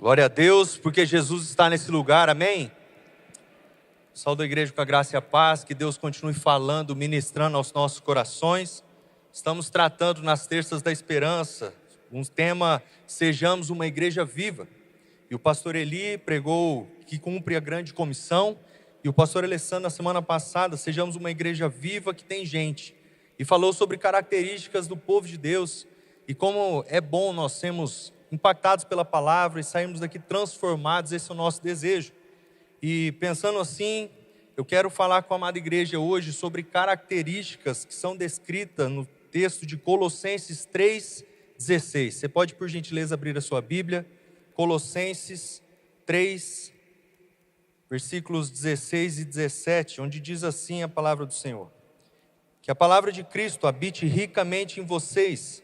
Glória a Deus, porque Jesus está nesse lugar, amém? Saúdo a igreja com a graça e a paz, que Deus continue falando, ministrando aos nossos corações. Estamos tratando nas terças da esperança, um tema, sejamos uma igreja viva. E o pastor Eli pregou que cumpre a grande comissão, e o pastor Alessandro na semana passada, sejamos uma igreja viva que tem gente. E falou sobre características do povo de Deus, e como é bom nós sermos impactados pela palavra e sairmos daqui transformados, esse é o nosso desejo. E pensando assim, eu quero falar com a amada igreja hoje sobre características que são descritas no texto de Colossenses 3,16. Você pode, por gentileza, abrir a sua Bíblia, Colossenses 3, versículos 16 e 17, onde diz assim a palavra do Senhor: que a palavra de Cristo habite ricamente em vocês,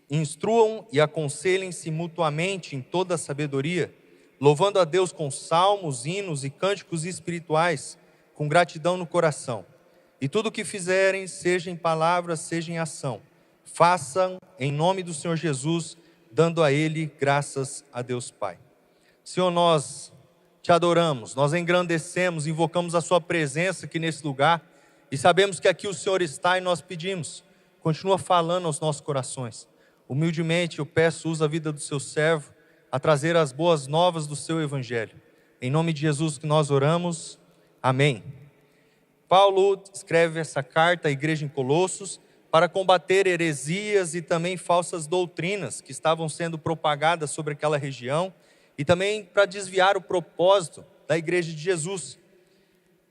instruam e aconselhem-se mutuamente em toda a sabedoria, louvando a Deus com salmos, hinos e cânticos espirituais, com gratidão no coração. E tudo o que fizerem, seja em palavra, seja em ação, façam em nome do Senhor Jesus, dando a Ele graças a Deus Pai. Senhor, nós te adoramos, nós engrandecemos, invocamos a sua presença aqui nesse lugar, e sabemos que aqui o Senhor está e nós pedimos, continua falando aos nossos corações. Humildemente eu peço, usa a vida do seu servo, a trazer as boas novas do seu evangelho. Em nome de Jesus que nós oramos, amém. Paulo escreve essa carta à igreja em Colossos para combater heresias e também falsas doutrinas que estavam sendo propagadas sobre aquela região e também para desviar o propósito da igreja de Jesus.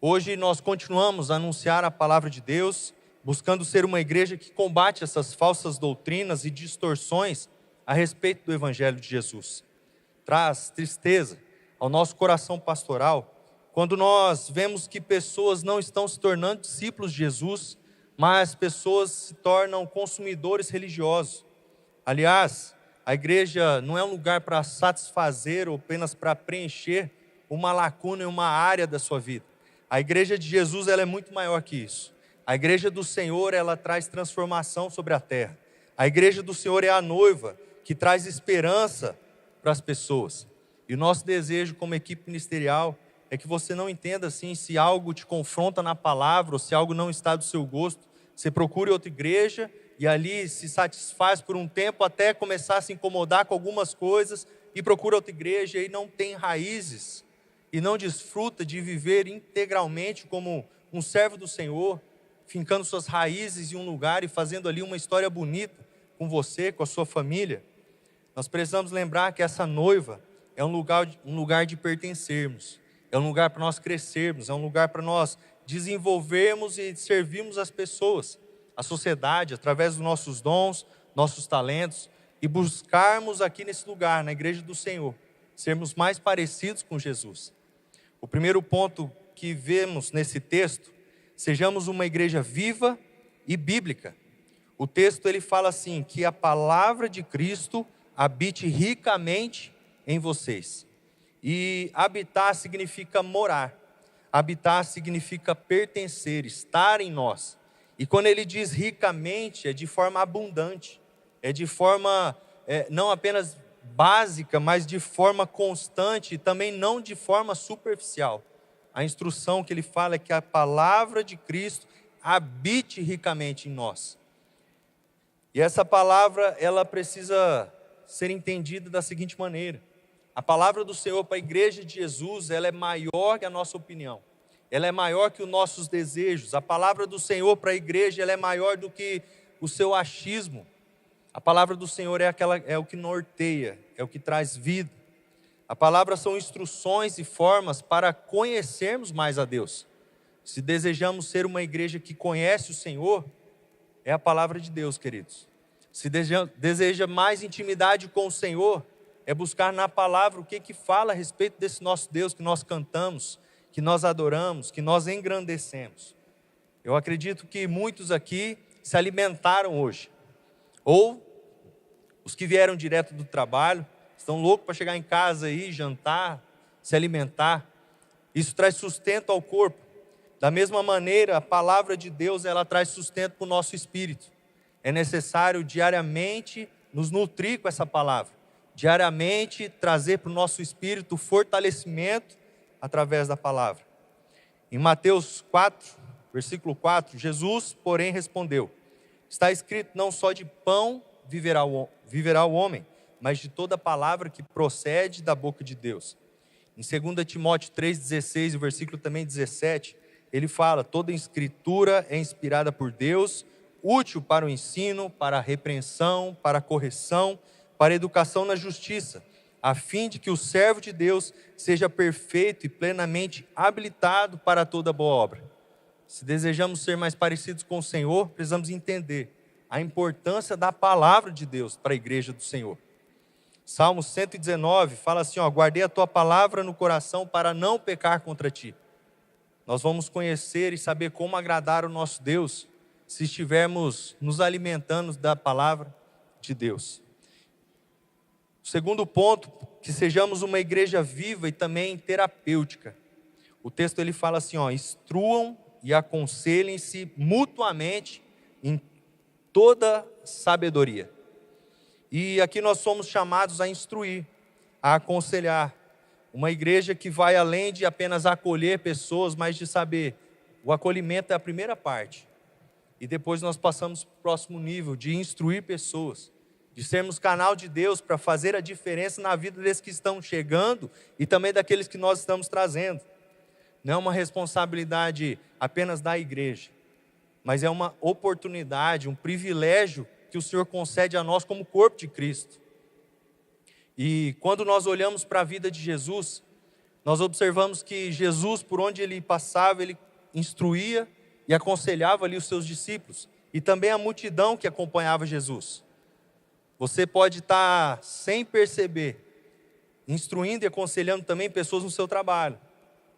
Hoje nós continuamos a anunciar a palavra de Deus, buscando ser uma igreja que combate essas falsas doutrinas e distorções a respeito do evangelho de Jesus. Traz tristeza ao nosso coração pastoral quando nós vemos que pessoas não estão se tornando discípulos de Jesus, mas pessoas se tornam consumidores religiosos. Aliás, a igreja não é um lugar para satisfazer ou apenas para preencher uma lacuna em uma área da sua vida. A igreja de Jesus, ela é muito maior que isso. A igreja do Senhor, ela traz transformação sobre a terra. A igreja do Senhor é a noiva que traz esperança para as pessoas. E o nosso desejo como equipe ministerial é que você não entenda assim, se algo te confronta na palavra ou se algo não está do seu gosto, você procure outra igreja e ali se satisfaz por um tempo até começar a se incomodar com algumas coisas e procura outra igreja e não tem raízes e não desfruta de viver integralmente como um servo do Senhor, fincando suas raízes em um lugar e fazendo ali uma história bonita com você, com a sua família. Nós precisamos lembrar que essa noiva é um lugar de pertencermos, é um lugar para nós crescermos, é um lugar para nós desenvolvermos e servirmos as pessoas, a sociedade, através dos nossos dons, nossos talentos, e buscarmos aqui nesse lugar, na igreja do Senhor, sermos mais parecidos com Jesus. O primeiro ponto que vemos nesse texto: sejamos uma igreja viva e bíblica. O texto ele fala assim, que a palavra de Cristo habite ricamente em vocês. E habitar significa morar. Habitar significa pertencer, estar em nós. E quando ele diz ricamente, é de forma abundante. É de forma não apenas básica, mas de forma constante e também não de forma superficial. A instrução que ele fala é que a palavra de Cristo habite ricamente em nós. E essa palavra, ela precisa ser entendida da seguinte maneira: a palavra do Senhor para a igreja de Jesus, ela é maior que a nossa opinião, ela é maior que os nossos desejos. A palavra do Senhor para a igreja, ela é maior do que o seu achismo. A palavra do Senhor é o que norteia, é o que traz vida. A palavra são instruções e formas para conhecermos mais a Deus. Se desejamos ser uma igreja que conhece o Senhor, é a palavra de Deus, queridos. Se deseja mais intimidade com o Senhor, é buscar na palavra o que fala a respeito desse nosso Deus que nós cantamos, que nós adoramos, que nós engrandecemos. Eu acredito que muitos aqui se alimentaram hoje, ou os que vieram direto do trabalho, estão loucos para chegar em casa e jantar, se alimentar. Isso traz sustento ao corpo. Da mesma maneira, a palavra de Deus, ela traz sustento para o nosso espírito. É necessário diariamente nos nutrir com essa palavra, diariamente trazer para o nosso espírito fortalecimento através da palavra. Em Mateus 4, versículo 4, Jesus, porém, respondeu: está escrito, não só de pão viverá o homem, mas de toda palavra que procede da boca de Deus. Em 2 Timóteo 3,16, o versículo também 17, ele fala: toda escritura é inspirada por Deus, útil para o ensino, para a repreensão, para a correção, para a educação na justiça, a fim de que o servo de Deus seja perfeito e plenamente habilitado para toda boa obra. Se desejamos ser mais parecidos com o Senhor, precisamos entender a importância da palavra de Deus para a igreja do Senhor. Salmo 119 fala assim: guardei a tua palavra no coração para não pecar contra ti. Nós vamos conhecer e saber como agradar o nosso Deus se estivermos nos alimentando da palavra de Deus. O segundo ponto, que sejamos uma igreja viva e também terapêutica. O texto ele fala assim: instruam e aconselhem-se mutuamente em toda sabedoria. E aqui nós somos chamados a instruir, a aconselhar. Uma igreja que vai além de apenas acolher pessoas, mas de saber, o acolhimento é a primeira parte. E depois nós passamos para o próximo nível, de instruir pessoas, de sermos canal de Deus para fazer a diferença na vida desses que estão chegando e também daqueles que nós estamos trazendo. Não é uma responsabilidade apenas da igreja, mas é uma oportunidade, um privilégio que o Senhor concede a nós como corpo de Cristo. E quando nós olhamos para a vida de Jesus, nós observamos que Jesus, por onde ele passava, ele instruía e aconselhava ali os seus discípulos, e também a multidão que acompanhava Jesus. Você pode estar, sem perceber, instruindo e aconselhando também pessoas no seu trabalho.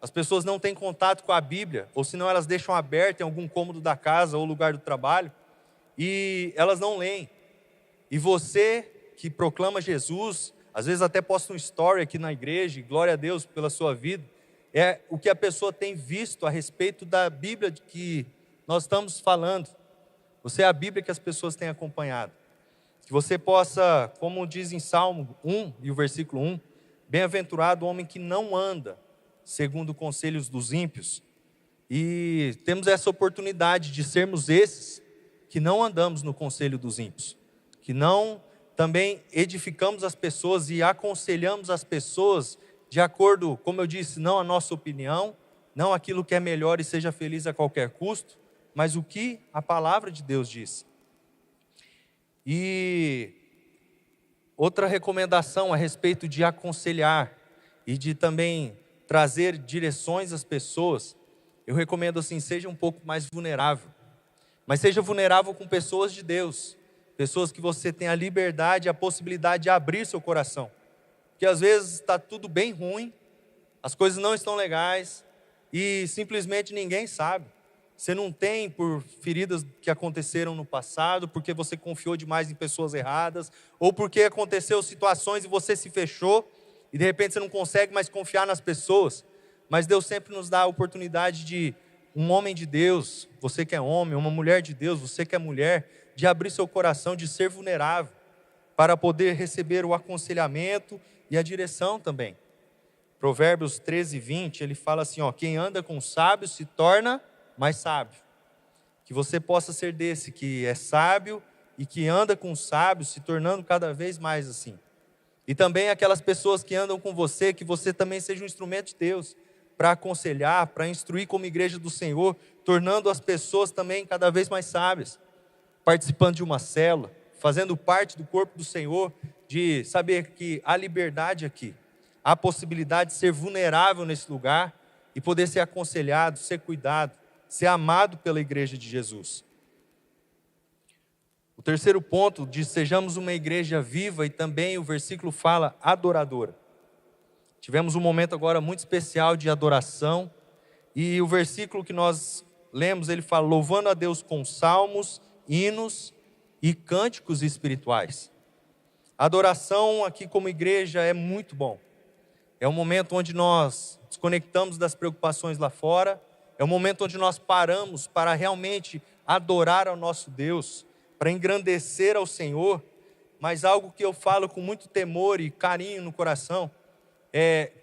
As pessoas não têm contato com a Bíblia, ou senão elas deixam aberta em algum cômodo da casa ou lugar do trabalho, e elas não leem. E você que proclama Jesus, às vezes até posta um story aqui na igreja, e glória a Deus pela sua vida, é o que a pessoa tem visto a respeito da Bíblia de que nós estamos falando. Você é a Bíblia que as pessoas têm acompanhado. Que você possa, como diz em Salmo 1 e o versículo 1, bem-aventurado o homem que não anda segundo conselhos dos ímpios. E temos essa oportunidade de sermos esses que não andamos no conselho dos ímpios, que não também edificamos as pessoas e aconselhamos as pessoas de acordo, como eu disse, não a nossa opinião, não aquilo que é melhor e seja feliz a qualquer custo, mas o que a palavra de Deus diz. E outra recomendação a respeito de aconselhar e de também trazer direções às pessoas, eu recomendo assim, seja um pouco mais vulnerável, mas seja vulnerável com pessoas de Deus, pessoas que você tem a liberdade, a possibilidade de abrir seu coração, porque às vezes está tudo bem ruim, as coisas não estão legais e simplesmente ninguém sabe. Você não tem por feridas que aconteceram no passado, porque você confiou demais em pessoas erradas, ou porque aconteceu situações e você se fechou, e de repente você não consegue mais confiar nas pessoas. Mas Deus sempre nos dá a oportunidade de um homem de Deus, você que é homem, uma mulher de Deus, você que é mulher, de abrir seu coração, de ser vulnerável, para poder receber o aconselhamento e a direção também. Provérbios 13:20, ele fala assim, quem anda com sábios se torna mais sábio. Que você possa ser desse que é sábio e que anda com sábios, se tornando cada vez mais assim. E também aquelas pessoas que andam com você, que você também seja um instrumento de Deus, para aconselhar, para instruir como igreja do Senhor, tornando as pessoas também cada vez mais sábias, participando de uma célula, fazendo parte do corpo do Senhor, de saber que há liberdade aqui, há possibilidade de ser vulnerável nesse lugar e poder ser aconselhado, ser cuidado, ser amado pela igreja de Jesus. O terceiro ponto diz, sejamos uma igreja viva, e também o versículo fala adoradora. Tivemos um momento agora muito especial de adoração, e o versículo que nós lemos, ele fala, louvando a Deus com salmos, hinos e cânticos espirituais. A adoração aqui como igreja é muito bom. É um momento onde nós desconectamos das preocupações lá fora, é um momento onde nós paramos para realmente adorar ao nosso Deus, para engrandecer ao Senhor, mas algo que eu falo com muito temor e carinho no coração,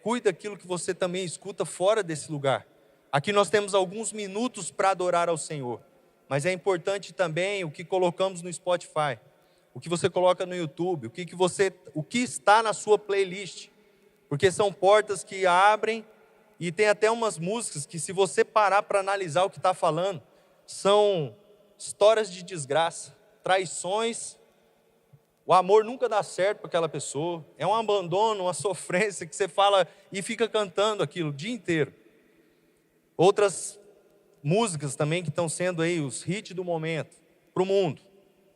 cuide daquilo que você também escuta fora desse lugar. Aqui nós temos alguns minutos para adorar ao Senhor, mas é importante também o que colocamos no Spotify, o que você coloca no YouTube, o que está na sua playlist, porque são portas que abrem e tem até umas músicas que, se você parar para analisar o que está falando, são histórias de desgraça, traições. O amor nunca dá certo para aquela pessoa, é um abandono, uma sofrência que você fala e fica cantando aquilo o dia inteiro. Outras músicas também que estão sendo aí os hits do momento para o mundo,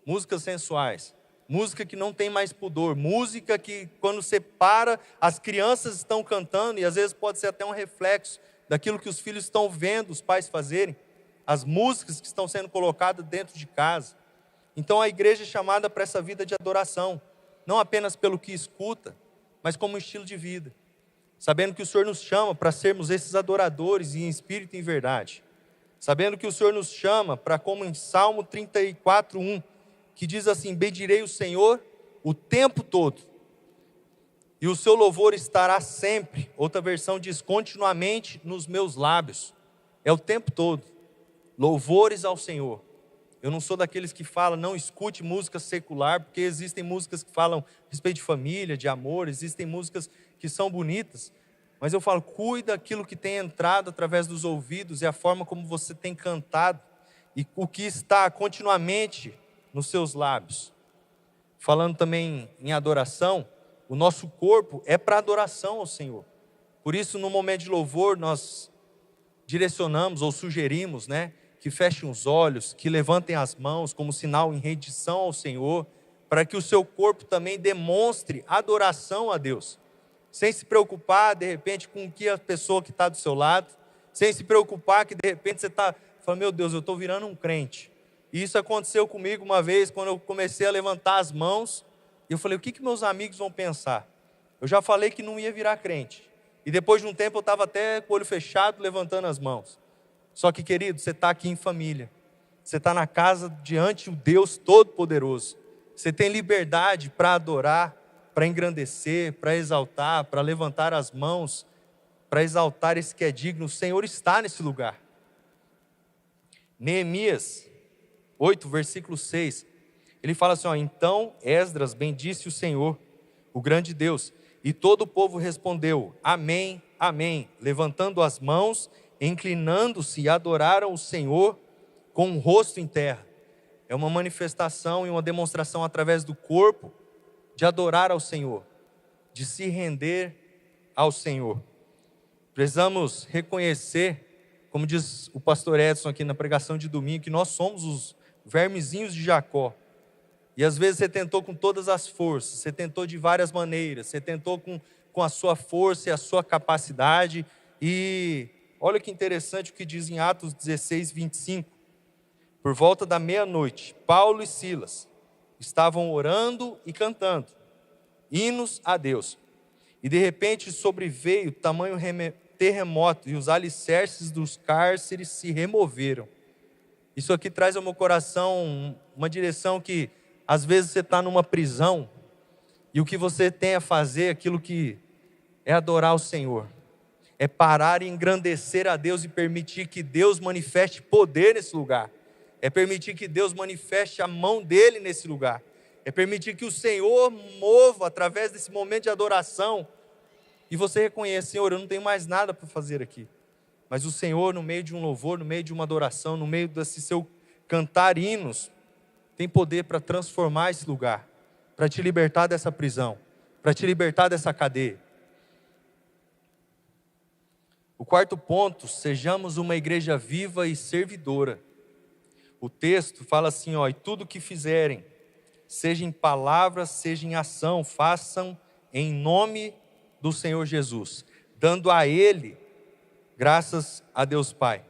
músicas sensuais, música que não tem mais pudor, música que quando você para, as crianças estão cantando e às vezes pode ser até um reflexo daquilo que os filhos estão vendo os pais fazerem, as músicas que estão sendo colocadas dentro de casa. Então a igreja é chamada para essa vida de adoração, não apenas pelo que escuta, mas como estilo de vida, sabendo que o Senhor nos chama para sermos esses adoradores em espírito e em verdade, sabendo que o Senhor nos chama para, como em Salmo 34:1, que diz assim: bendirei o Senhor o tempo todo, e o seu louvor estará sempre. Outra versão diz: continuamente nos meus lábios. É o tempo todo, louvores ao Senhor. Eu não sou daqueles que falam, não escute música secular, porque existem músicas que falam a respeito de família, de amor, existem músicas que são bonitas, mas eu falo, cuida daquilo que tem entrado através dos ouvidos e a forma como você tem cantado e o que está continuamente nos seus lábios. Falando também em adoração, o nosso corpo é para adoração ao Senhor. Por isso, no momento de louvor, nós direcionamos ou sugerimos, que fechem os olhos, que levantem as mãos como sinal em rendição ao Senhor, para que o seu corpo também demonstre adoração a Deus, sem se preocupar de repente com o que a pessoa que está do seu lado, sem se preocupar que de repente você está falando, meu Deus, eu estou virando um crente. E isso aconteceu comigo uma vez, quando eu comecei a levantar as mãos, e eu falei, o que meus amigos vão pensar? Eu já falei que não ia virar crente, e depois de um tempo eu estava até com o olho fechado, levantando as mãos. Só que, querido, você está aqui em família, você está na casa diante do Deus Todo-Poderoso, você tem liberdade para adorar, para engrandecer, para exaltar, para levantar as mãos, para exaltar esse que é digno. O Senhor está nesse lugar. Neemias 8, versículo 6, ele fala assim, então Esdras bendisse o Senhor, o grande Deus, e todo o povo respondeu, amém, amém, levantando as mãos, inclinando-se, adoraram o Senhor com o rosto em terra. É uma manifestação e uma demonstração através do corpo de adorar ao Senhor, de se render ao Senhor. Precisamos reconhecer, como diz o pastor Edson aqui na pregação de domingo, que nós somos os vermezinhos de Jacó. E às vezes você tentou com todas as forças, você tentou de várias maneiras, você tentou com a sua força e a sua capacidade. E olha que interessante o que diz em Atos 16, 25. Por volta da meia-noite, Paulo e Silas estavam orando e cantando hinos a Deus. E de repente sobreveio tamanho terremoto e os alicerces dos cárceres se removeram. Isso aqui traz ao meu coração uma direção que às vezes você está numa prisão e o que você tem a fazer, aquilo que é adorar o Senhor, é parar e engrandecer a Deus e permitir que Deus manifeste poder nesse lugar, é permitir que Deus manifeste a mão dele nesse lugar, é permitir que o Senhor mova através desse momento de adoração e você reconhece, Senhor, eu não tenho mais nada para fazer aqui, mas o Senhor, no meio de um louvor, no meio de uma adoração, no meio desse seu cantar hinos, tem poder para transformar esse lugar, para te libertar dessa prisão, para te libertar dessa cadeia. O quarto ponto, sejamos uma igreja viva e servidora. O texto fala assim, e tudo que fizerem, seja em palavras, seja em ação, façam em nome do Senhor Jesus, dando a Ele graças a Deus Pai.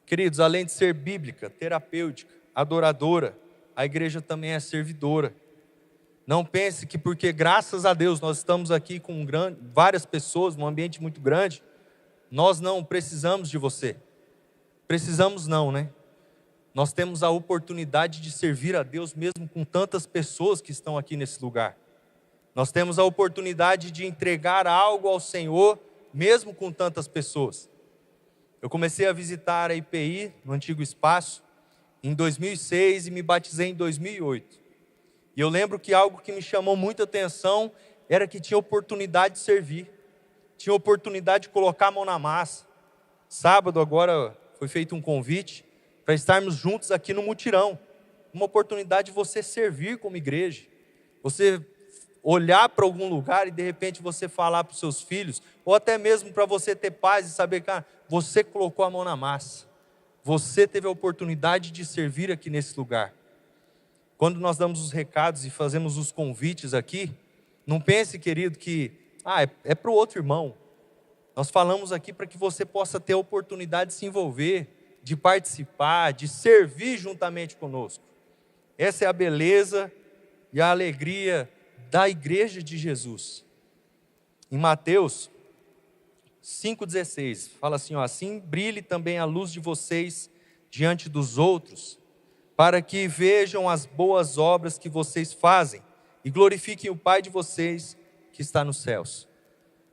Queridos, além de ser bíblica, terapêutica, adoradora, a igreja também é servidora. Não pense que porque graças a Deus nós estamos aqui com várias pessoas, num ambiente muito grande, nós não precisamos de você. Precisamos não, Nós temos a oportunidade de servir a Deus mesmo com tantas pessoas que estão aqui nesse lugar. Nós temos a oportunidade de entregar algo ao Senhor mesmo com tantas pessoas. Eu comecei a visitar a IPI, no antigo espaço, em 2006 e me batizei em 2008. E eu lembro que algo que me chamou muita atenção era que tinha oportunidade de servir. Tinha oportunidade de colocar a mão na massa. Sábado agora foi feito um convite para estarmos juntos aqui no mutirão. Uma oportunidade de você servir como igreja. Você olhar para algum lugar e de repente você falar para os seus filhos, ou até mesmo para você ter paz e saber que você colocou a mão na massa. Você teve a oportunidade de servir aqui nesse lugar. Quando nós damos os recados e fazemos os convites aqui, não pense, querido, que é para o outro irmão. Nós falamos aqui para que você possa ter a oportunidade de se envolver, de participar, de servir juntamente conosco. Essa é a beleza e a alegria da igreja de Jesus. Em Mateus 5,16, fala assim, assim brilhe também a luz de vocês diante dos outros, para que vejam as boas obras que vocês fazem e glorifiquem o Pai de vocês que está nos céus.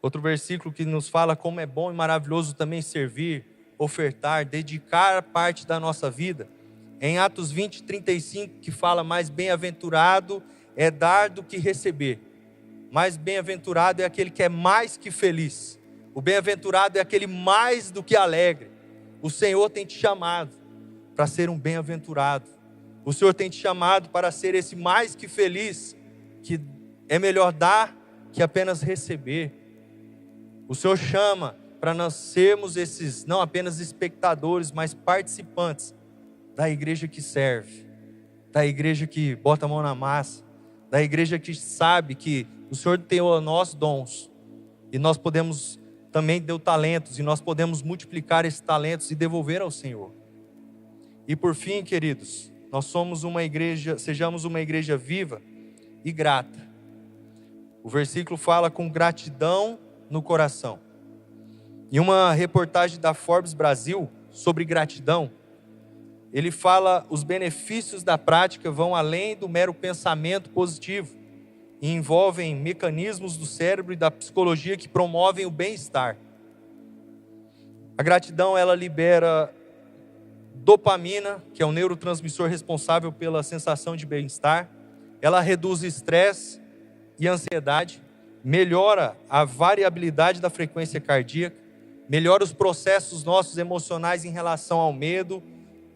Outro versículo que nos fala como é bom e maravilhoso também servir, ofertar, dedicar parte da nossa vida. Em Atos 20:35, que fala, mais bem-aventurado é dar do que receber. Mais bem-aventurado é aquele que é mais que feliz. O bem-aventurado é aquele mais do que alegre. O Senhor tem te chamado para ser um bem-aventurado. O Senhor tem te chamado para ser esse mais que feliz, que é melhor dar que apenas receber. O Senhor chama para nós sermos esses, não apenas espectadores, mas participantes da igreja que serve, da igreja que bota a mão na massa, da igreja que sabe que o Senhor deu a nós dons, e nós podemos também deu talentos, e nós podemos multiplicar esses talentos e devolver ao Senhor. E por fim, queridos, nós somos uma igreja, sejamos uma igreja viva e grata. O versículo fala com gratidão no coração. Em uma reportagem da Forbes Brasil sobre gratidão, ele fala: os benefícios da prática vão além do mero pensamento positivo e envolvem mecanismos do cérebro e da psicologia que promovem o bem-estar. A gratidão, ela libera dopamina, que é o neurotransmissor responsável pela sensação de bem-estar. Ela reduz estresse e ansiedade, melhora a variabilidade da frequência cardíaca, melhora os processos nossos emocionais em relação ao medo,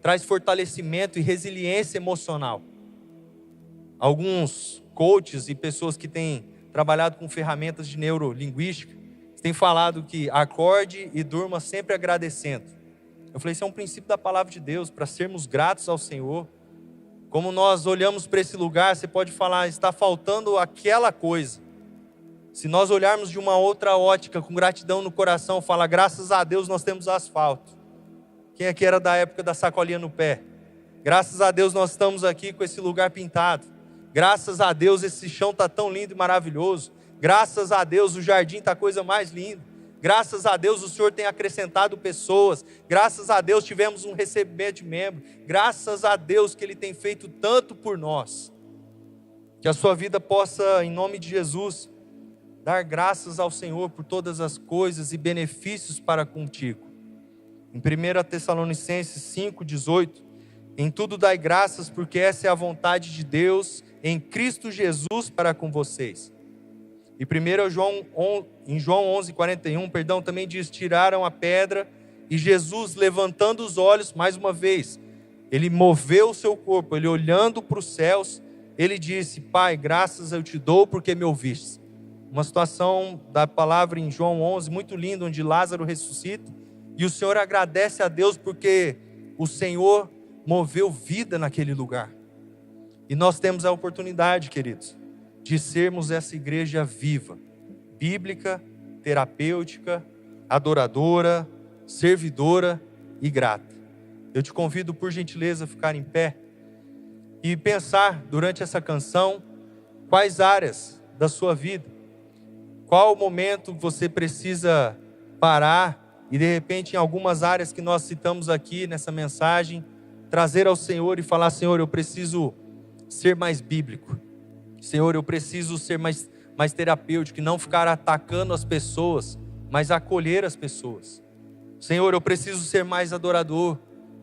traz fortalecimento e resiliência emocional. Alguns coaches e pessoas que têm trabalhado com ferramentas de neurolinguística têm falado que acorde e durma sempre agradecendo. Eu falei, isso é um princípio da palavra de Deus, para sermos gratos ao Senhor. Como nós olhamos para esse lugar, você pode falar, está faltando aquela coisa. Se nós olharmos de uma outra ótica, com gratidão no coração, fala, graças a Deus nós temos asfalto. Quem aqui era da época da sacolinha no pé? Graças a Deus nós estamos aqui com esse lugar pintado. Graças a Deus esse chão está tão lindo e maravilhoso. Graças a Deus o jardim está a coisa mais linda. Graças a Deus o Senhor tem acrescentado pessoas. Graças a Deus tivemos um recebimento de membro. Graças a Deus que Ele tem feito tanto por nós. Que a sua vida possa, em nome de Jesus, dar graças ao Senhor por todas as coisas e benefícios para contigo. Em 1 Tessalonicenses 5:18, em tudo dai graças, porque essa é a vontade de Deus em Cristo Jesus para com vocês. E em João 11:41, também diz, tiraram a pedra, e Jesus, levantando os olhos, mais uma vez, ele moveu o seu corpo, ele olhando para os céus, ele disse, Pai, graças eu te dou porque me ouviste. Uma situação da palavra em João 11, muito linda, onde Lázaro ressuscita, e o Senhor agradece a Deus porque o Senhor moveu vida naquele lugar. E nós temos a oportunidade, queridos, de sermos essa igreja viva, bíblica, terapêutica, adoradora, servidora e grata. Eu te convido, por gentileza, a ficar em pé e pensar durante essa canção quais áreas da sua vida, qual o momento você precisa parar e de repente em algumas áreas que nós citamos aqui nessa mensagem, trazer ao Senhor e falar: Senhor, eu preciso ser mais bíblico. Senhor, eu preciso ser mais terapêutico, e não ficar atacando as pessoas, mas acolher as pessoas. Senhor, eu preciso ser mais adorador,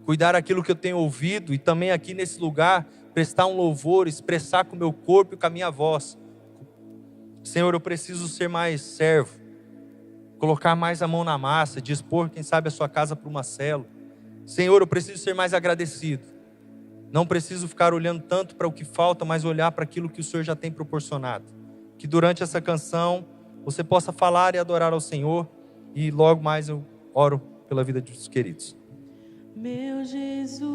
cuidar daquilo que eu tenho ouvido, e também aqui nesse lugar, prestar um louvor, expressar com o meu corpo e com a minha voz. Senhor, eu preciso ser mais servo, colocar mais a mão na massa, dispor, quem sabe, a sua casa para uma célula. Senhor, eu preciso ser mais agradecido. Não preciso ficar olhando tanto para o que falta, mas olhar para aquilo que o Senhor já tem proporcionado. Que durante essa canção você possa falar e adorar ao Senhor, e logo mais eu oro pela vida dos queridos. Meu Jesus,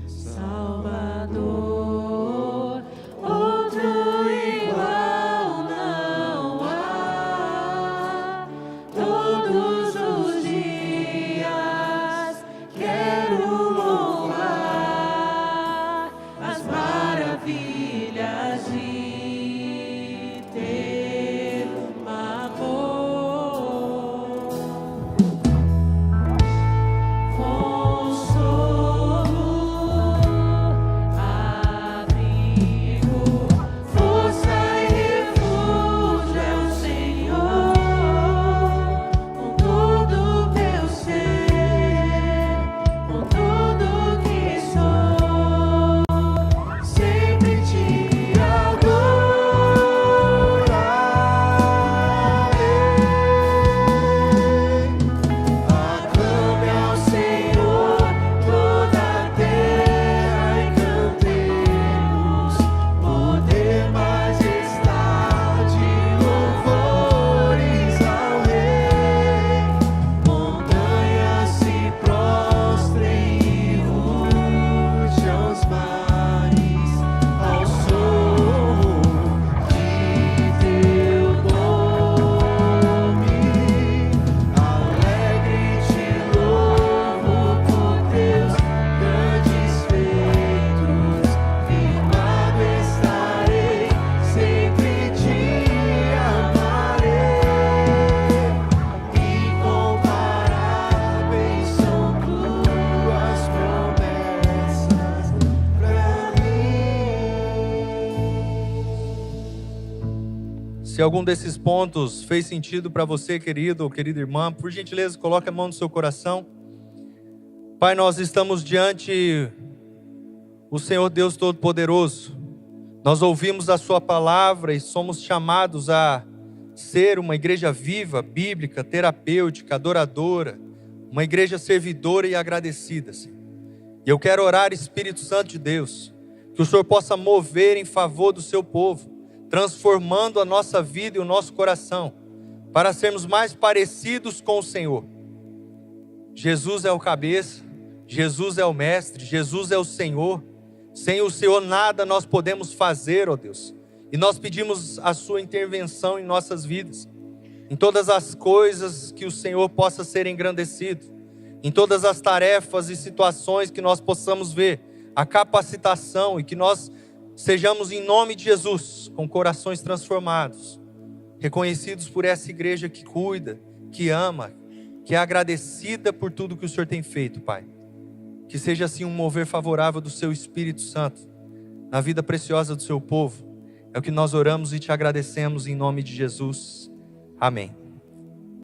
Salvador, outro igual não há. Todos os dias quero louvar as maravilhas de teu amor. Consolo, abrigo, força e refúgio é o Senhor. Com todo o meu ser, com tudo que sou, sempre te adorarei. Aclame ao Senhor toda a terra e cantemos poder, majestade, louvores ao Rei. Montanhas se prostrem e rujam os mares ao som de teu nome. Alegre te louvo por teus grandes feitos. Firmado estarei, sempre te amarei. Incomparáveis são tuas promessas pra mim. Se algum desses pontos fez sentido para você, querido ou querida irmã, por gentileza, coloque a mão no seu coração. Pai, nós estamos diante o Senhor Deus Todo-Poderoso. Nós ouvimos a sua palavra e somos chamados a ser uma igreja viva, bíblica, terapêutica, adoradora, uma igreja servidora e agradecida, Senhor. E eu quero orar, Espírito Santo de Deus, que o Senhor possa mover em favor do seu povo, transformando a nossa vida e o nosso coração, para sermos mais parecidos com o Senhor. Jesus é o cabeça, Jesus é o mestre, Jesus é o Senhor. Sem o Senhor nada nós podemos fazer, ó Deus. E nós pedimos a sua intervenção em nossas vidas. Em todas as coisas que o Senhor possa ser engrandecido. Em todas as tarefas e situações que nós possamos ver a capacitação, e que nós sejamos, em nome de Jesus, com corações transformados, reconhecidos por essa igreja que cuida, que ama, que é agradecida por tudo que o Senhor tem feito, Pai. Que seja assim um mover favorável do seu Espírito Santo na vida preciosa do seu povo. É o que nós oramos e te agradecemos em nome de Jesus. Amém.